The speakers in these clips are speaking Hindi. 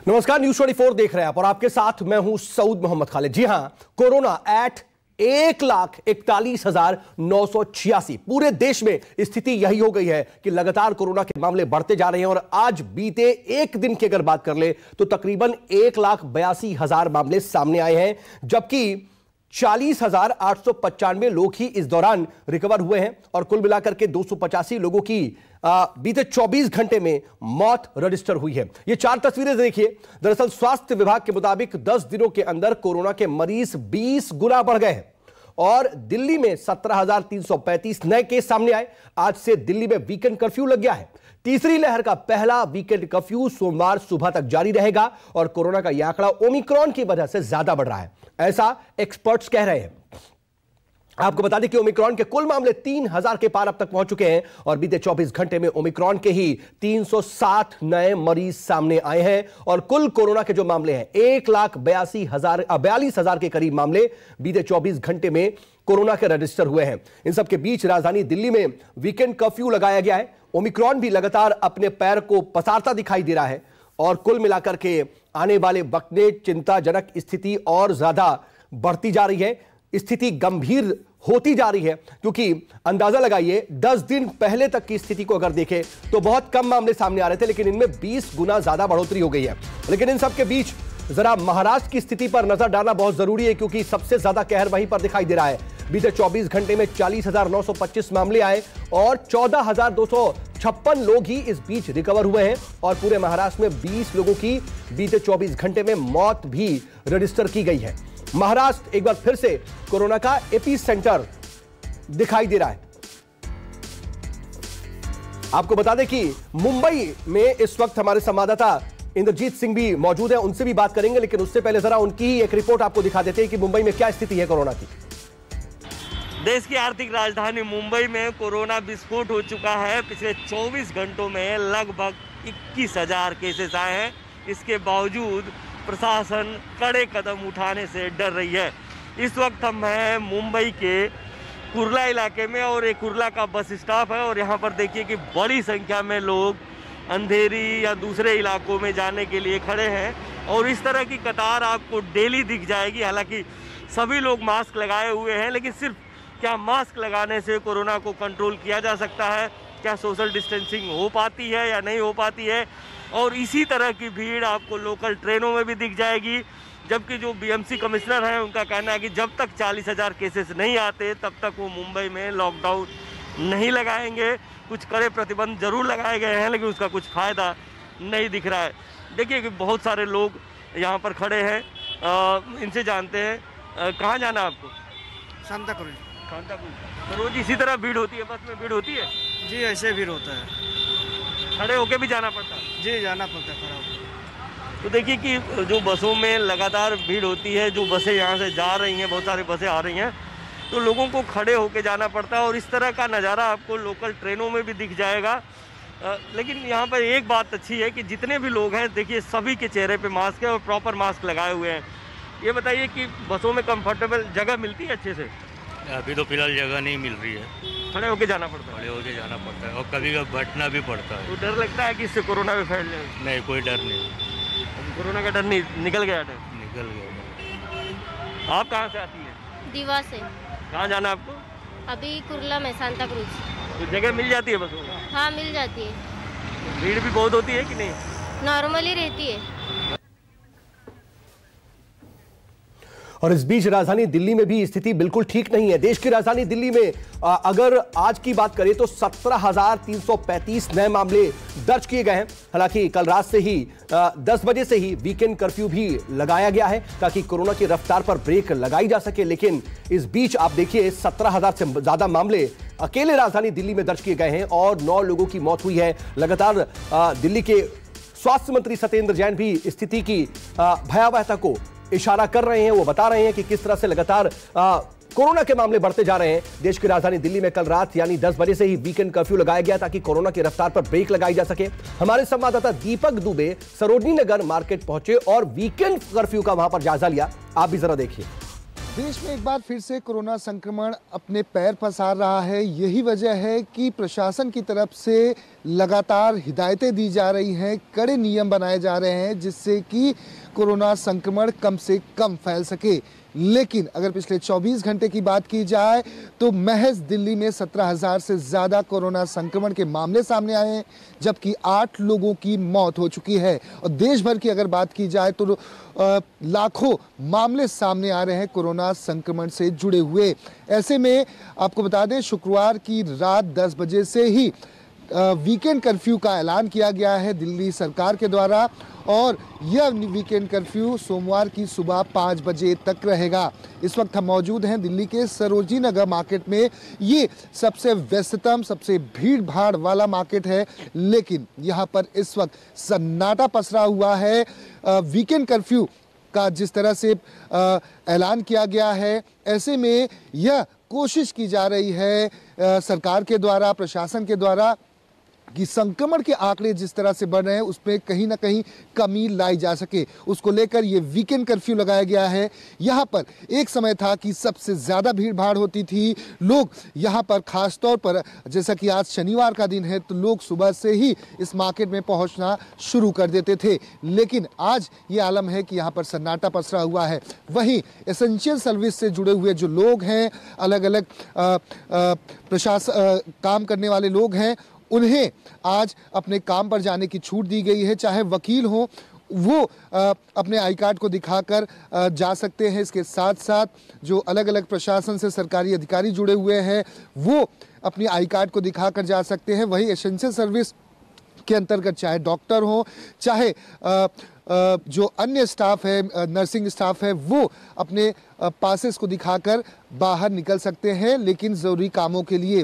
नमस्कार, न्यूज 24 देख रहे हैं आप और आपके साथ मैं हूं सऊद मोहम्मद खालिद। जी हां, कोरोना एट 1,41,986। पूरे देश में स्थिति यही हो गई है कि लगातार कोरोना के मामले बढ़ते जा रहे हैं और आज बीते एक दिन की अगर बात कर ले तो तकरीबन 1,82,000 मामले सामने आए हैं, जबकि 40,895 लोग ही इस दौरान रिकवर हुए हैं और कुल मिलाकर के 285 लोगों की बीते 24 घंटे में मौत रजिस्टर हुई है। ये 4 तस्वीरें देखिए। दरअसल स्वास्थ्य विभाग के मुताबिक 10 दिनों के अंदर कोरोना के मरीज 20 गुना बढ़ गए हैं और दिल्ली में 17,335 नए केस सामने आए। आज से दिल्ली में वीकेंड कर्फ्यू लग गया है। तीसरी लहर का पहला वीकेंड कर्फ्यू सोमवार सुबह तक जारी रहेगा और कोरोना का यह आंकड़ा ओमिक्रॉन की वजह से ज्यादा बढ़ रहा है, ऐसा एक्सपर्ट्स कह रहे हैं। आपको बता दें कि ओमिक्रॉन के कुल मामले 3,000 के पार अब तक पहुंच चुके हैं और बीते 24 घंटे में ओमिक्रॉन के ही 360 नए मरीज सामने आए हैं और कुल कोरोना के जो मामले हैं 1,42,000 के करीब मामले बीते 24 घंटे में कोरोना के रजिस्टर हुए हैं। इन सबके बीच राजधानी दिल्ली में वीकेंड कर्फ्यू लगाया गया है। ओमिक्रॉन भी लगातार अपने पैर को पसारता दिखाई दे रहा है और कुल मिलाकर के आने वाले वक्त में चिंताजनक स्थिति और ज्यादा बढ़ती जा रही है। स्थिति गंभीर होती जा रही है क्योंकि अंदाजा लगाइए 10 दिन पहले तक की स्थिति को अगर देखें तो बहुत कम मामले सामने आ रहे थे, लेकिन इनमें 20 गुना ज्यादा बढ़ोतरी हो गई है। लेकिन इन सब के बीच जरा महाराष्ट्र की स्थिति पर नजर डालना बहुत जरूरी है क्योंकि सबसे ज्यादा कहर वहीं पर दिखाई दे रहा है। बीते 24 घंटे में 40,925 मामले आए और 14,256 लोग ही इस बीच रिकवर हुए हैं और पूरे महाराष्ट्र में 20 लोगों की बीते 24 घंटे में मौत भी रजिस्टर की गई है। महाराष्ट्र एक बार फिर से कोरोना का एपी सेंटर दिखाई दे रहा है। आपको बता दें कि मुंबई में इस वक्त हमारे संवाददाता इंद्रजीत सिंह भी मौजूद है, उनसे भी बात करेंगे, लेकिन उससे पहले जरा उनकी ही एक रिपोर्ट आपको दिखा देते हैं कि मुंबई में क्या स्थिति है कोरोना की। देश की आर्थिक राजधानी मुंबई में कोरोना विस्फोट हो चुका है। पिछले 24 घंटों में लगभग 21,000 केसेस आए हैं। इसके बावजूद प्रशासन कड़े कदम उठाने से डर रही है। इस वक्त हम हैं मुंबई के कुर्ला इलाके में और एक कुर्ला का बस स्टॉप है और यहाँ पर देखिए कि बड़ी संख्या में लोग अंधेरी या दूसरे इलाकों में जाने के लिए खड़े हैं और इस तरह की कतार आपको डेली दिख जाएगी। हालांकि सभी लोग मास्क लगाए हुए हैं, लेकिन सिर्फ क्या मास्क लगाने से कोरोना को कंट्रोल किया जा सकता है? क्या सोशल डिस्टेंसिंग हो पाती है या नहीं हो पाती है? और इसी तरह की भीड़ आपको लोकल ट्रेनों में भी दिख जाएगी, जबकि जो बीएमसी कमिश्नर हैं उनका कहना है कि जब तक 40,000 केसेस नहीं आते तब तक वो मुंबई में लॉकडाउन नहीं लगाएंगे। कुछ कड़े प्रतिबंध जरूर लगाए गए हैं, लेकिन उसका कुछ फ़ायदा नहीं दिख रहा है। देखिए कि बहुत सारे लोग यहाँ पर खड़े हैं, इनसे जानते हैं। कहाँ जाना है आपको? सांताक्रूज। तो रोज इसी तरह भीड़ होती है? बस में भीड़ होती है? जी, ऐसे भीड़ होता है। खड़े होके भी जाना पड़ता है? जी, जाना पड़ता है खड़ा होकर। तो देखिए कि जो बसों में लगातार भीड़ होती है, जो बसें यहाँ से जा रही हैं, बहुत सारी बसें आ रही हैं, तो लोगों को खड़े होके जाना पड़ता है और इस तरह का नज़ारा आपको लोकल ट्रेनों में भी दिख जाएगा। लेकिन यहाँ पर एक बात अच्छी है कि जितने भी लोग हैं देखिए सभी के चेहरे पे मास्क है और प्रॉपर मास्क लगाए हुए हैं। ये बताइए कि बसों में कंफर्टेबल जगह मिलती है अच्छे से? अभी तो फिलहाल जगह नहीं मिल रही है, खड़े होके जाना पड़ता है। खड़े होके जाना पड़ता है और कभी कभी बैठना भी पड़ता है। तो डर लगता है कि इससे कोरोना भी फैल जाए? नहीं, कोई डर नहीं। कोरोना का डर नहीं, निकल गया डर? निकल गया। आप कहाँ से आती हैं? दीवा से। कहाँ जाना है आपको? अभी कुर्ला में सांताक्रूज। तो जगह मिल जाती है बसों में? हाँ, मिल जाती है। भीड़ भी बहुत होती है कि नहीं? नॉर्मली रहती है। और इस बीच राजधानी दिल्ली में भी स्थिति बिल्कुल ठीक नहीं है। देश की राजधानी दिल्ली में अगर आज की बात करें तो 17,335 नए मामले दर्ज किए गए हैं। हालांकि कल रात से ही 10 बजे से ही वीकेंड कर्फ्यू भी लगाया गया है ताकि कोरोना की रफ्तार पर ब्रेक लगाई जा सके। लेकिन इस बीच आप देखिए 17,000 से ज्यादा मामले अकेले राजधानी दिल्ली में दर्ज किए गए हैं और 9 लोगों की मौत हुई है। लगातार दिल्ली के स्वास्थ्य मंत्री सत्येंद्र जैन भी स्थिति की भयावहता को इशारा कर रहे हैं। वो बता रहे हैं कि किस तरह से लगातार कोरोना के मामले बढ़ते जा रहे हैं। देश की राजधानी दिल्ली में कल रात यानी 10 बजे से ही वीकेंड कर्फ्यू लगाया गया ताकि कोरोना की रफ्तार पर ब्रेक लगाई जा सके। हमारे संवाददाता दीपक दुबे सरोजनी नगर मार्केट पहुंचे और वीकेंड कर्फ्यू का वहां पर जायजा लिया। आप भी जरा देखिए। देश में एक बार फिर से कोरोना संक्रमण अपने पैर पसार रहा है। यही वजह है कि प्रशासन की तरफ से लगातार हिदायतें दी जा रही हैं, कड़े नियम बनाए जा रहे हैं जिससे कि कोरोना संक्रमण कम से कम फैल सके। लेकिन अगर पिछले 24 घंटे की बात की जाए तो महज दिल्ली में 17,000 से ज़्यादा कोरोना संक्रमण के मामले सामने आए हैं, जबकि 8 लोगों की मौत हो चुकी है। और देश भर की अगर बात की जाए तो लाखों मामले सामने आ रहे हैं कोरोना संक्रमण से जुड़े हुए। ऐसे में आपको बता दें, शुक्रवार की रात 10 बजे से ही वीकेंड कर्फ्यू का ऐलान किया गया है दिल्ली सरकार के द्वारा, और यह वीकेंड कर्फ्यू सोमवार की सुबह 5 बजे तक रहेगा। इस वक्त हम मौजूद हैं दिल्ली के सरोजिनी नगर मार्केट में। ये सबसे व्यस्ततम, सबसे भीड़ भाड़ वाला मार्केट है, लेकिन यहाँ पर इस वक्त सन्नाटा पसरा हुआ है। वीकेंड कर्फ्यू का जिस तरह से ऐलान किया गया है, ऐसे में यह कोशिश की जा रही है सरकार के द्वारा, प्रशासन के द्वारा, कि संक्रमण के आंकड़े जिस तरह से बढ़ रहे हैं उसमें कहीं ना कहीं कमी लाई जा सके। उसको लेकर ये वीकेंड कर्फ्यू लगाया गया है। यहाँ पर एक समय था कि सबसे ज़्यादा भीड़ भाड़ होती थी, लोग यहाँ पर खास तौर पर, जैसा कि आज शनिवार का दिन है, तो लोग सुबह से ही इस मार्केट में पहुँचना शुरू कर देते थे। लेकिन आज ये आलम है कि यहाँ पर सन्नाटा पसरा हुआ है। वहीं एसेंशियल सर्विस से जुड़े हुए जो लोग हैं, अलग अलग प्रशासन काम करने वाले लोग हैं, उन्हें आज अपने काम पर जाने की छूट दी गई है। चाहे वकील हो, वो अपने आई कार्ड को दिखाकर जा सकते हैं। इसके साथ साथ जो अलग अलग प्रशासन से सरकारी अधिकारी जुड़े हुए हैं, वो अपनी आई कार्ड को दिखाकर जा सकते हैं। वही एसेंशियल सर्विस के अंतर्गत चाहे डॉक्टर हो, चाहे जो अन्य स्टाफ है, नर्सिंग स्टाफ है, वो अपने पासेस को दिखाकर बाहर निकल सकते हैं, लेकिन ज़रूरी कामों के लिए।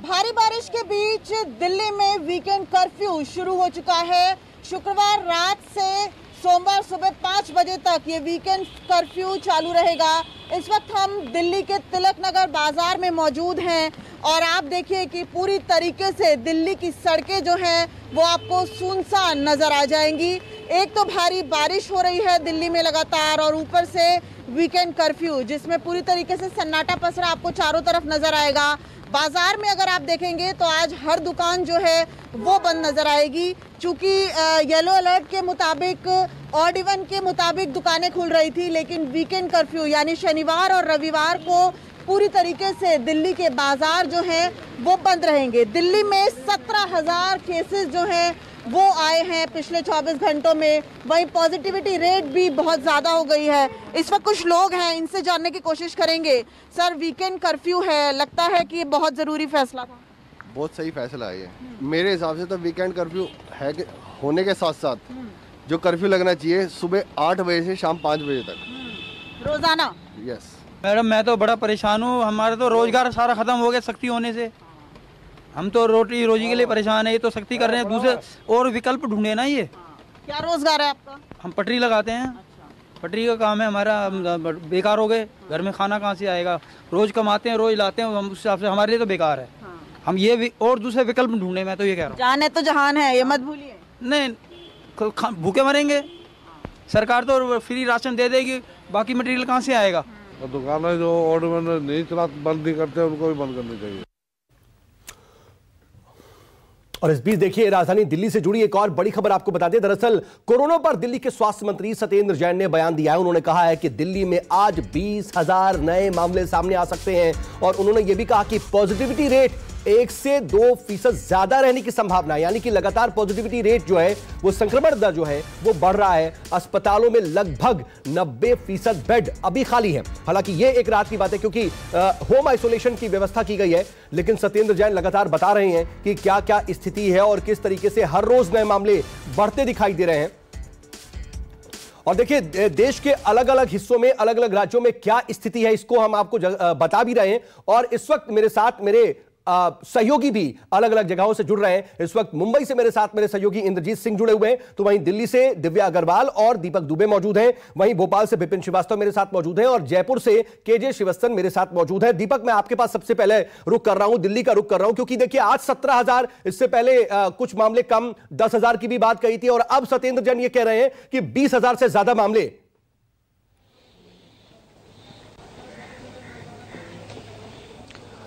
भारी बारिश के बीच दिल्ली में वीकेंड कर्फ्यू शुरू हो चुका है। शुक्रवार रात से सोमवार सुबह 5 बजे तक ये वीकेंड कर्फ्यू चालू रहेगा। इस वक्त हम दिल्ली के तिलक नगर बाजार में मौजूद हैं और आप देखिए कि पूरी तरीके से दिल्ली की सड़कें जो हैं वो आपको सुनसान नजर आ जाएंगी। एक तो भारी बारिश हो रही है दिल्ली में लगातार, और ऊपर से वीकेंड कर्फ्यू जिसमें पूरी तरीके से सन्नाटा पसरा आपको चारों तरफ नजर आएगा। बाजार में अगर आप देखेंगे तो आज हर दुकान जो है वो बंद नजर आएगी, चूँकि येलो अलर्ट के मुताबिक, ऑड इवन के मुताबिक दुकानें खुल रही थी, लेकिन वीकेंड कर्फ्यू यानी शनिवार और रविवार को पूरी तरीके से दिल्ली के बाजार जो हैं वो बंद रहेंगे। दिल्ली में 17,000 केसेस जो हैं वो आए हैं पिछले 24 घंटों में। वहीं पॉजिटिविटी रेट भी बहुत ज़्यादा हो गई है। इस वक्त कुछ लोग हैं, इनसे जानने की कोशिश करेंगे। सर, वीकेंड कर्फ्यू है, लगता है कि ये बहुत ज़रूरी फैसला था? बहुत सही फैसला है ये। मेरे हिसाब से तो वीकेंड कर्फ्यू है कि होने के साथ साथ जो कर्फ्यू लगना चाहिए सुबह 8 बजे से शाम 5 बजे तक रोजाना। यस मैडम, मैं तो बड़ा परेशान हूँ। हमारा तो रोजगार सारा खत्म हो गया सख्ती होने से। हम तो रोटी रोजी के लिए परेशान है, ये तो सख्ती कर रहे हैं। दूसरे और विकल्प ढूंढे ना। ये क्या रोजगार है आपका? हम पटरी लगाते हैं, पटरी का काम है हमारा। बेकार हो गए, घर में खाना कहाँ से आएगा? रोज कमाते हैं, रोज लाते हैं, हम उस हिसाब से हमारे लिए तो बेकार है। हम ये और दूसरे विकल्प ढूंढे, मैं तो ये कह रहा हूँ। जान है तो जहान है, ये मत भूलिए। नहीं, भूखे मरेंगे। सरकार तो फ्री राशन दे देगी, बाकी मटेरियल कहाँ से आएगा? दुकानें जो ऑर्डर नहीं चला, बंद नहीं करते, उनको भी बंद करनी चाहिए। और इस बीच देखिए, राजधानी दिल्ली से जुड़ी एक और बड़ी खबर आपको बता दें। दरअसल कोरोना पर दिल्ली के स्वास्थ्य मंत्री सत्येंद्र जैन ने बयान दिया है। उन्होंने कहा है कि दिल्ली में आज 20,000 नए मामले सामने आ सकते हैं, और उन्होंने यह भी कहा कि पॉजिटिविटी रेट 1 से 2% ज्यादा रहने की संभावना है। यानी कि लगातार पॉजिटिविटी रेट जो है, वो संक्रमण दर जो है वो बढ़ रहा है। अस्पतालों में लगभग 90% बेड अभी खाली है। हालांकि ये एक रात की बात है, क्योंकि होम आइसोलेशन की व्यवस्था की गई है, लेकिन सत्येंद्र जैन लगातार बता रहे हैं कि क्या क्या स्थिति है और किस तरीके से हर रोज नए मामले बढ़ते दिखाई दे रहे हैं। और देखिए, देश के अलग अलग हिस्सों में, अलग अलग राज्यों में क्या स्थिति है, इसको हम आपको बता भी रहे हैं। और इस वक्त मेरे साथ मेरे सहयोगी भी अलग अलग जगहों से जुड़ रहे हैं। इस वक्त मुंबई से मेरे साथ मेरे सहयोगी इंद्रजीत सिंह जुड़े हुए हैं, तो वहीं दिल्ली से दिव्या अग्रवाल और दीपक दुबे मौजूद हैं। वहीं भोपाल से विपिन श्रीवास्तव मेरे साथ मौजूद हैं, और जयपुर से केजे श्रीवास्तव मेरे साथ मौजूद हैं। दीपक, मैं आपके पास सबसे पहले रुक कर रहा हूं, दिल्ली का रुक कर रहा हूं, क्योंकि देखिए आज 17,000, इससे पहले कुछ मामले कम 10,000 की भी बात कही थी, और अब सत्येंद्र जैन ये कह रहे हैं कि 20,000 से ज्यादा मामले।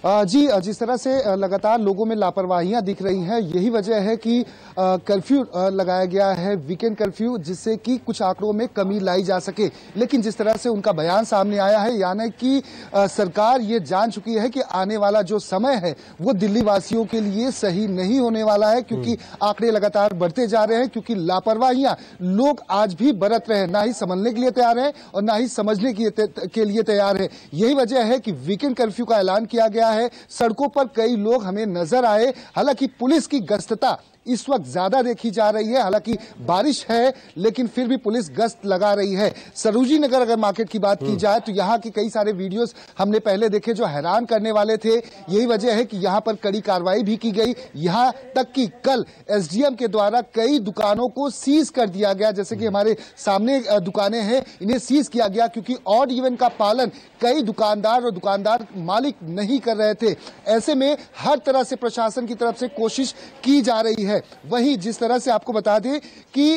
जी, जिस तरह से लगातार लोगों में लापरवाहियां दिख रही हैं, यही वजह है कि कर्फ्यू लगाया गया है, वीकेंड कर्फ्यू, जिससे कि कुछ आंकड़ों में कमी लाई जा सके। लेकिन जिस तरह से उनका बयान सामने आया है, यानी कि सरकार ये जान चुकी है कि आने वाला जो समय है वो दिल्ली वासियों के लिए सही नहीं होने वाला है, क्योंकि आंकड़े लगातार बढ़ते जा रहे हैं, क्योंकि लापरवाहियां लोग आज भी बरत रहे हैं, ना ही समझने के लिए तैयार है और ना ही समझने के लिए तैयार है। यही वजह है कि वीकेंड कर्फ्यू का ऐलान किया गया है। सड़कों पर कई लोग हमें नजर आए, हालांकि पुलिस की गश्तता इस वक्त ज्यादा देखी जा रही है। हालांकि बारिश है लेकिन फिर भी पुलिस गश्त लगा रही है। सरोजिनी नगर अगर मार्केट की बात की जाए तो यहाँ के कई सारे वीडियोस हमने पहले देखे जो हैरान करने वाले थे। यही वजह है कि यहाँ पर कड़ी कार्रवाई भी की गई। यहाँ तक कि कल एसडीएम के द्वारा कई दुकानों को सीज कर दिया गया, जैसे कि हमारे सामने दुकानें हैं, इन्हें सीज किया गया, क्योंकि ऑड इवन का पालन कई दुकानदार और दुकानदार मालिक नहीं कर रहे थे। ऐसे में हर तरह से प्रशासन की तरफ से कोशिश की जा रही है। वहीं जिस तरह से आपको बता दें कि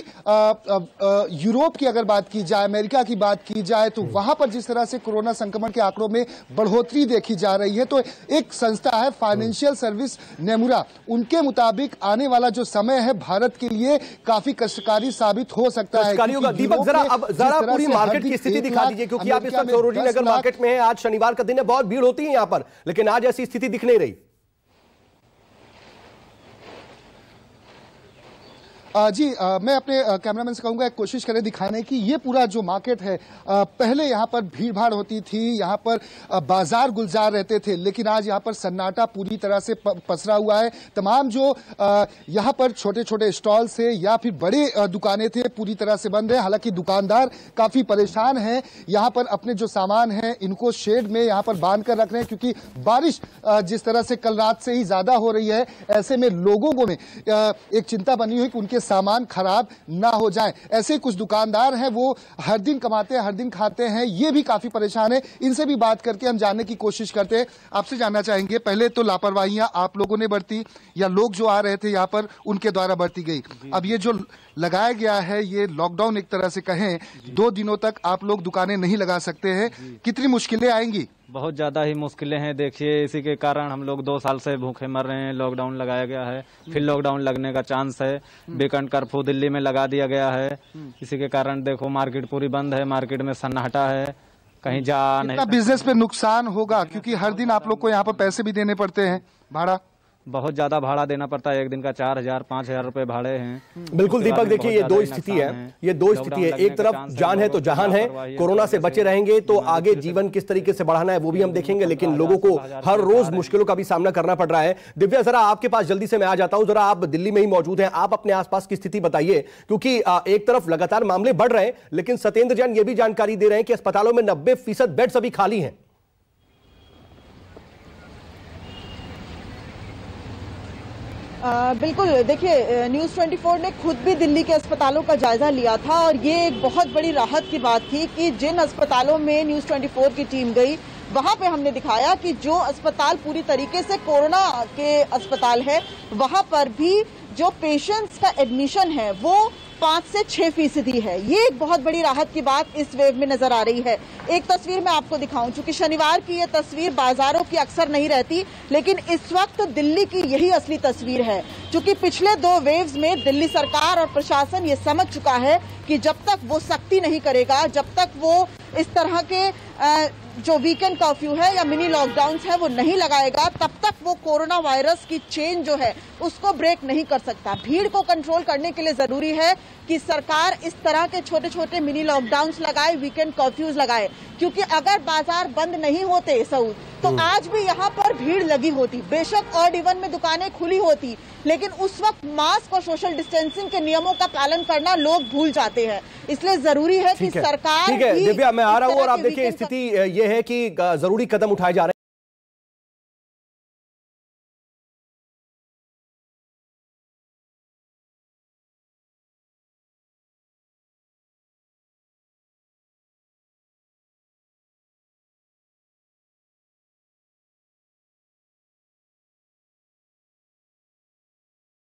यूरोप की अगर बात की जाए, अमेरिका की बात की जाए, तो वहां पर जिस तरह से कोरोना संक्रमण के आंकड़ों में बढ़ोतरी देखी जा रही है, तो एक संस्था है फाइनेंशियल सर्विस नेमुरा, उनके मुताबिक आने वाला जो समय है भारत के लिए काफी कष्टकारी साबित हो सकता है। दीपक, जरा पूरी मार्केट की स्थिति दिखा दीजिए, क्योंकि आप इस वक्त सरोजिनी नगर मार्केट में हैं। आज शनिवार का दिन है, बहुत भीड़ होती है यहां पर, लेकिन आज ऐसी स्थिति दिख नहीं रही। जी, मैं अपने कैमरामैन से कहूंगा एक कोशिश करें दिखाने की। ये पूरा जो मार्केट है, पहले यहाँ पर भीड़ भाड़ होती थी, यहाँ पर बाजार गुलजार रहते थे, लेकिन आज यहाँ पर सन्नाटा पूरी तरह से पसरा हुआ है। तमाम जो यहाँ पर छोटे छोटे स्टॉल थे या फिर बड़े दुकानें थे, पूरी तरह से बंद है। हालांकि दुकानदार काफी परेशान हैं, यहाँ पर अपने जो सामान है इनको शेड में यहाँ पर बांध कर रख रहे हैं, क्योंकि बारिश जिस तरह से कल रात से ही ज्यादा हो रही है। ऐसे में लोगों में एक चिंता बनी हुई कि उनके सामान खराब ना हो जाए। ऐसे कुछ दुकानदार हैं, वो हर दिन कमाते हैं, हर दिन खाते हैं, ये भी काफी परेशान है। इनसे भी बात करके हम जानने की कोशिश करते हैं। आपसे जानना चाहेंगे, पहले तो लापरवाहियां आप लोगों ने बरती या लोग जो आ रहे थे यहाँ पर उनके द्वारा बरती गई? अब ये जो लगाया गया है, ये लॉकडाउन एक तरह से कहें, 2 दिनों तक आप लोग दुकानें नहीं लगा सकते हैं, कितनी मुश्किलें आएंगी? बहुत ज़्यादा ही मुश्किलें हैं। देखिए, इसी के कारण हम लोग 2 साल से भूखे मर रहे हैं। लॉकडाउन लगाया गया है, फिर लॉकडाउन लगने का चांस है। वीकेंड कर्फ्यू दिल्ली में लगा दिया गया है। इसी के कारण देखो मार्केट पूरी बंद है, मार्केट में सन्नाटा है, कहीं जा नहीं। बिजनेस पे नुकसान होगा, क्योंकि हर दिन आप लोग को यहाँ पर पैसे भी देने पड़ते हैं, भाड़ा बहुत ज्यादा भाड़ा देना पड़ता है। एक दिन का 4,000-5,000 रुपए भाड़े हैं। बिल्कुल दीपक, देखिए ये दो स्थिति है, ये दो स्थिति है। एक तरफ जान है तो जहान है, कोरोना से बचे रहेंगे तो आगे जीवन किस तरीके से बढ़ाना है वो भी हम देखेंगे, लेकिन लोगों को हर रोज मुश्किलों का भी सामना करना पड़ रहा है। दिव्या, जरा आपके पास जल्दी से मैं आ जाता हूं, जरा आप दिल्ली में ही मौजूद हैं, आप अपने आसपास की स्थिति बताइए, क्योंकि एक तरफ लगातार मामले बढ़ रहे हैं, लेकिन सत्येंद्र जैन ये भी जानकारी दे रहे हैं कि अस्पतालों में 90% बेड्स अभी खाली हैं। बिल्कुल, देखिए न्यूज़ 24 ने खुद भी दिल्ली के अस्पतालों का जायजा लिया था और ये एक बहुत बड़ी राहत की बात थी कि जिन अस्पतालों में न्यूज़ 24 की टीम गई, वहां पे हमने दिखाया कि जो अस्पताल पूरी तरीके से कोरोना के अस्पताल है, वहां पर भी जो पेशेंट्स का एडमिशन है वो 5 से 6% है। ये एक बहुत बड़ी राहत की बात इस वेव में नजर आ रही है। एक तस्वीर मैं आपको दिखाऊं, चूंकि शनिवार की ये तस्वीर बाजारों की अक्सर नहीं रहती, लेकिन इस वक्त दिल्ली की यही असली तस्वीर है। चूंकि पिछले 2 वेव्स में दिल्ली सरकार और प्रशासन ये समझ चुका है कि जब तक वो सख्ती नहीं करेगा, जब तक वो इस तरह के जो वीकेंड कर्फ्यू है या मिनी लॉकडाउन है वो नहीं लगाएगा, तब तक वो कोरोना वायरस की चेन जो है उसको ब्रेक नहीं कर सकता। भीड़ को कंट्रोल करने के लिए जरूरी है कि सरकार इस तरह के छोटे छोटे मिनी लॉकडाउन लगाए, वीकेंड कर्फ्यूज लगाए, क्योंकि अगर बाजार बंद नहीं होते सऊद, तो आज भी यहाँ पर भीड़ लगी होती। बेशक ऑड इवन में दुकानें खुली होती, लेकिन उस वक्त मास्क और सोशल डिस्टेंसिंग के नियमों का पालन करना लोग भूल जाते हैं। इसलिए जरूरी है कि सरकार। ठीक है दिव्या, मैं आ रहा हूँ और आप देखिए स्थिति ये है कि जरूरी कदम उठाए जा रहे हैं।